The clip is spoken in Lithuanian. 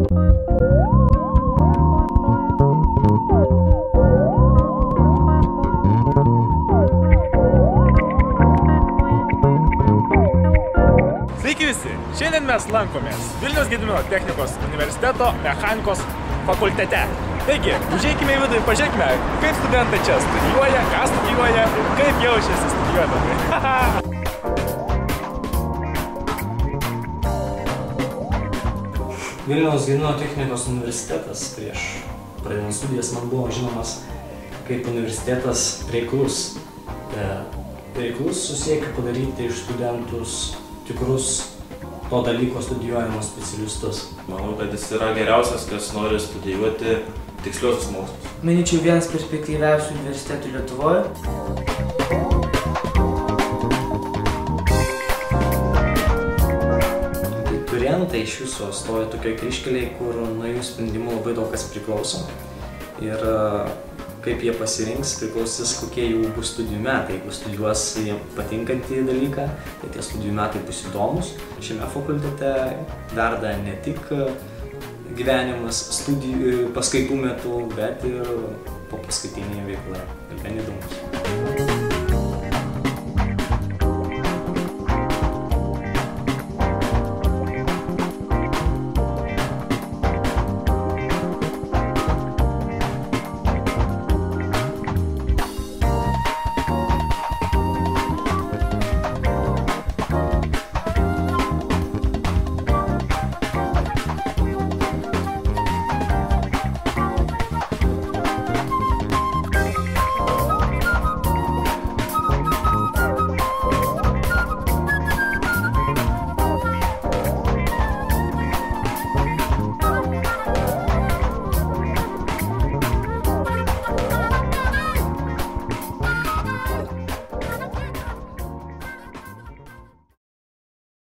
Sveiki visi! Šiandien mes lankomės Vilniaus Gedimino technikos universiteto mechanikos fakultete. Taigi, užeikime į vidų ir pažiūrėkime, kaip studentai čia studijuoja, ką studijuoja, kaip jaučiasi studijuodami. Vilniaus Gedimino technikos universitetas prieš pradedant studijas man buvo žinomas kaip universitetas reiklus. Reiklus susiekia padaryti iš studentus tikrus to dalyko studijuojamos specialistus. Manau, kad jis yra geriausias, kas nori studijuoti tiksliuosius mokslus. Manyčiau, vienas perspektyviausių universitetų Lietuvoje. Abiturientai iš viso stoja tokioj kryžkelėj, kur nuo jų sprendimų labai daug kas priklauso. Ir kaip jie pasirinks, priklausys, kokie jų bus studijų metai. Jeigu studijuos jiems patinkantį dalyką, tai tie studijų metai bus įdomus. Šiame fakultete verda ne tik gyvenimas paskaitų metu, bet ir po paskaitinėje veikloje. Ir gan įdomus.